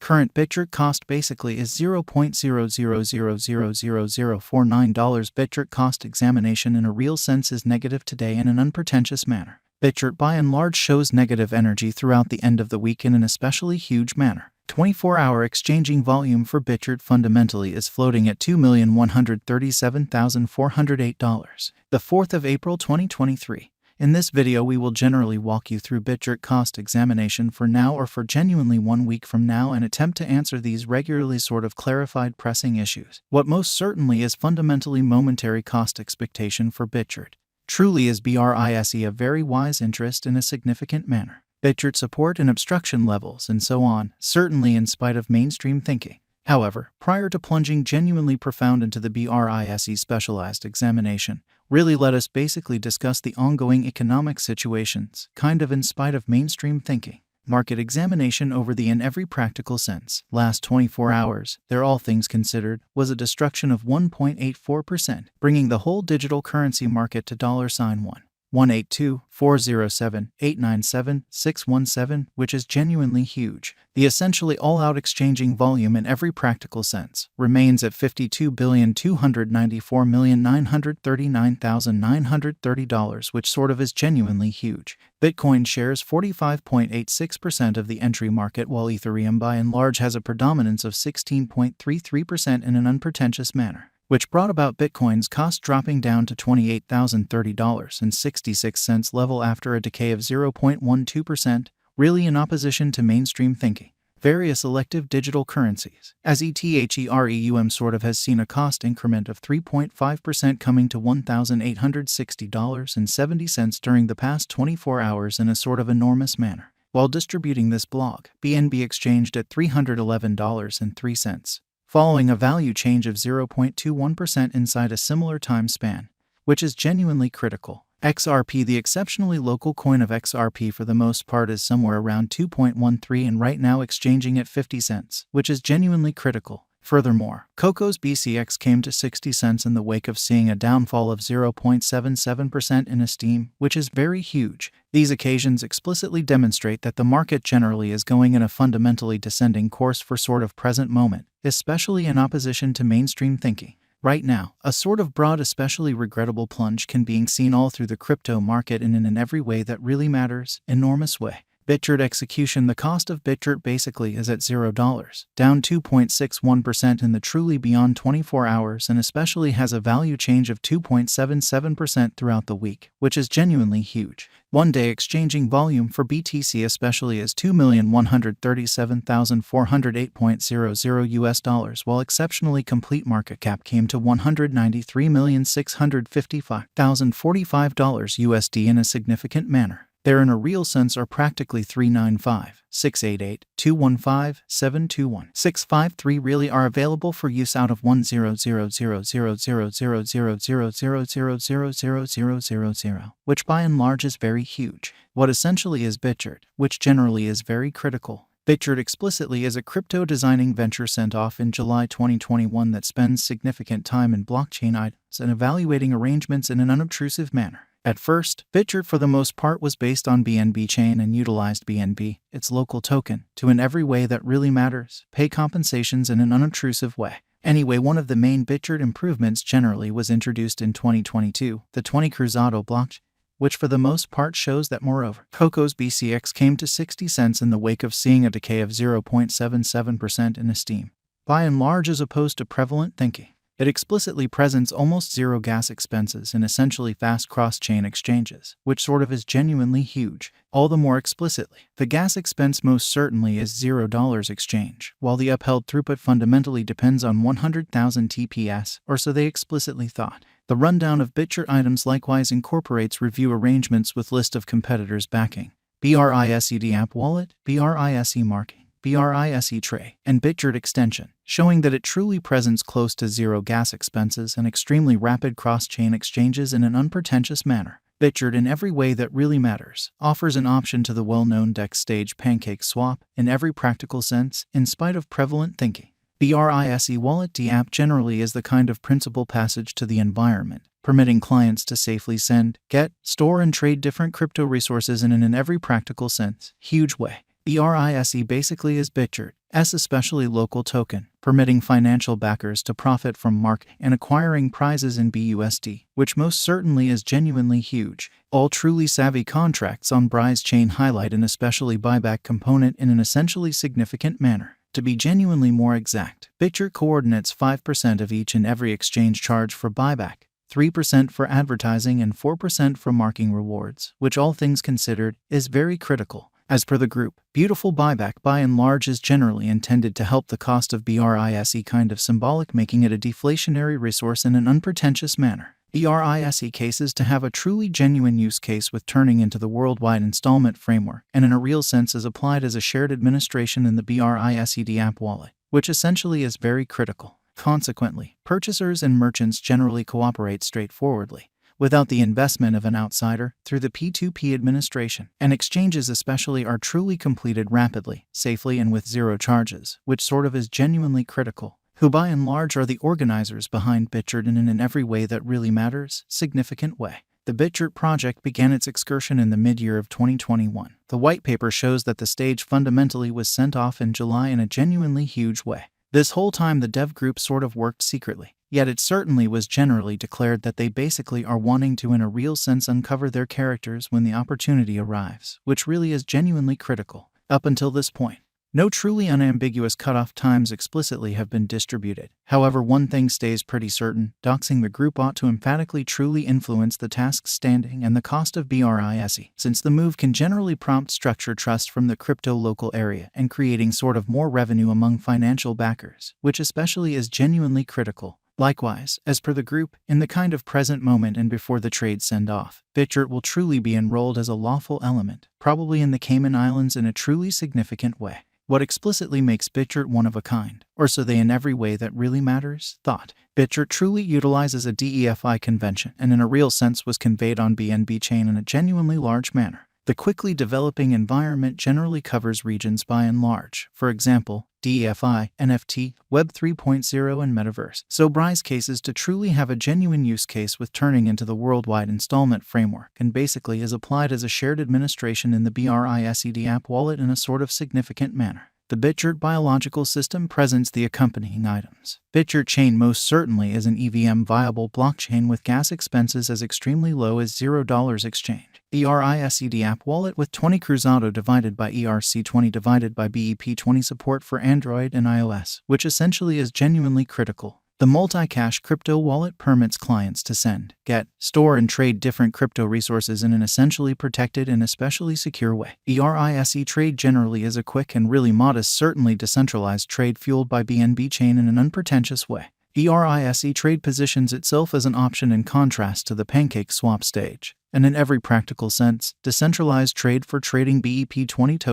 Current Bitgert cost basically is $0.00000049. Bitgert cost examination in a real sense is negative today in an unpretentious manner. Bitgert by and large shows negative energy throughout the end of the week in an especially huge manner. 24-hour exchanging volume for Bitgert fundamentally is floating at $2,137,408. The 4th of April 2023. In this video we will generally walk you through Bitgert cost examination for now or for genuinely 1 week from now and attempt to answer these regularly sort of clarified pressing issues. What most certainly is fundamentally momentary cost expectation for Bitgert. Truly is brise a very wise interest in a significant manner. Bitgert support and obstruction levels and so on, certainly in spite of mainstream thinking. However, prior to plunging genuinely profound into the brise specialized examination, really let us basically discuss the ongoing economic situations, kind of in spite of mainstream thinking. Market examination over the in every practical sense. Last 24 hours, there all things considered, was a destruction of 1.84%, bringing the whole digital currency market to $182,407,897,617, which is genuinely huge. The essentially all-out exchanging volume in every practical sense remains at $52,294,939,930, which sort of is genuinely huge. Bitcoin shares 45.86% of the entry market, while Ethereum by and large has a predominance of 16.33% in an unpretentious manner, which brought about Bitcoin's cost dropping down to $28,030.66 level after a decay of 0.12%, really in opposition to mainstream thinking. Various elective digital currencies, as Ethereum sort of has seen a cost increment of 3.5% coming to $1,860.70 during the past 24 hours in a sort of enormous manner. While distributing this blog, BNB exchanged at $311.03. Following a value change of 0.21% inside a similar time span, which is genuinely critical. XRP, the exceptionally local coin of XRP for the most part, is somewhere around 2.13 and right now exchanging at 50 cents, which is genuinely critical. Furthermore, Coco's BCX came to 60 cents in the wake of seeing a downfall of 0.77% in esteem, which is very huge. These occasions explicitly demonstrate that the market generally is going in a fundamentally descending course for sort of present moment, especially in opposition to mainstream thinking. Right now, a sort of broad, especially regrettable plunge can be seen all through the crypto market and in every way that really matters, enormous way. Bitgert execution. The cost of Bitgert basically is at $0, down 2.61% in the truly beyond 24 hours, and especially has a value change of 2.77% throughout the week, which is genuinely huge. One-day exchanging volume for BTC especially is $2,137,408.00 while exceptionally complete market cap came to $193,655,045 in a significant manner. There in a real sense are practically 395,688,215,721,653 really are available for use out of 100,000,000,000,000,000,000,000,000, which by and large is very huge. What essentially is Bitgert, which generally is very critical. Bitgert explicitly is a crypto designing venture sent off in July 2021 that spends significant time in blockchain items and evaluating arrangements in an unobtrusive manner. At first, Bitgert for the most part was based on BNB chain and utilized BNB, its local token, to in every way that really matters, pay compensations in an unobtrusive way. Anyway, one of the main Bitgert improvements generally was introduced in 2022, the 20 Cruzado blockchain, which for the most part shows that moreover, Coco's BCX came to 60 cents in the wake of seeing a decay of 0.77% in esteem, by and large as opposed to prevalent thinking. It explicitly presents almost zero gas expenses and essentially fast cross-chain exchanges, which sort of is genuinely huge. All the more explicitly, the gas expense most certainly is $0 exchange, while the upheld throughput fundamentally depends on 100,000 TPS, or so they explicitly thought. The rundown of Bitgert items likewise incorporates review arrangements with list of competitors backing, BRISE app wallet, BRISE marking, BRISE tray, and Bitgert extension, showing that it truly presents close to zero gas expenses and extremely rapid cross-chain exchanges in an unpretentious manner. Bitgert in every way that really matters offers an option to the well-known DEX stage pancake swap in every practical sense, in spite of prevalent thinking. BRISE wallet app generally is the kind of principal passage to the environment, permitting clients to safely send, get, store, and trade different crypto resources in an every practical sense, huge way. BRISE basically is Bitgert's especially local token, permitting financial backers to profit from mark and acquiring prizes in BUSD, which most certainly is genuinely huge. All truly savvy contracts on Brise chain highlight an especially buyback component in an essentially significant manner. To be genuinely more exact, Bitgert coordinates 5% of each and every exchange charge for buyback, 3% for advertising and 4% for marking rewards, which all things considered is very critical. As per the group, beautiful buyback by and large is generally intended to help the cost of BRISE, kind of symbolic, making it a deflationary resource in an unpretentious manner. BRISE cases to have a truly genuine use case with turning into the worldwide installment framework, and in a real sense is applied as a shared administration in the BRISE app wallet, which essentially is very critical. Consequently, purchasers and merchants generally cooperate straightforwardly, without the investment of an outsider, through the P2P administration, and exchanges especially are truly completed rapidly, safely, and with zero charges, which sort of is genuinely critical. Who by and large are the organizers behind Bitgert in an every way that really matters, significant way. The Bitgert project began its excursion in the mid-year of 2021. The white paper shows that the stage fundamentally was sent off in July in a genuinely huge way. This whole time the dev group sort of worked secretly, yet it certainly was generally declared that they basically are wanting to in a real sense uncover their characters when the opportunity arrives, which really is genuinely critical. Up until this point, no truly unambiguous cutoff times explicitly have been distributed. However, one thing stays pretty certain: doxing the group ought to emphatically truly influence the task's standing and the cost of BRISE, since the move can generally prompt structure trust from the crypto local area and creating sort of more revenue among financial backers, which especially is genuinely critical. Likewise, as per the group, in the kind of present moment and before the trade send-off, Bitgert will truly be enrolled as a lawful element, probably in the Cayman Islands in a truly significant way. What explicitly makes Bitgert one of a kind, or so they in every way that really matters, thought. Bitgert truly utilizes a DEFI convention and in a real sense was conveyed on BNB chain in a genuinely large manner. The quickly developing environment generally covers regions by and large, for example, DEFI, NFT, Web 3.0 and Metaverse. So Brise cases to truly have a genuine use case with turning into the worldwide installment framework and basically is applied as a shared administration in the BRISE app wallet in a sort of significant manner. The Bitgert biological system presents the accompanying items. Bitgert chain most certainly is an EVM viable blockchain with gas expenses as extremely low as $0 exchange. BRISE app wallet with 20 Cruzado divided by ERC20 divided by BEP20 support for Android and iOS, which essentially is genuinely critical. The multi-cash crypto wallet permits clients to send, get, store and trade different crypto resources in an essentially protected and especially secure way. BRISE trade generally is a quick and really modest, certainly decentralized trade fueled by BNB chain in an unpretentious way. BRISE trade positions itself as an option in contrast to the pancake swap stage, and in every practical sense, decentralized trade for trading BEP20 tokens.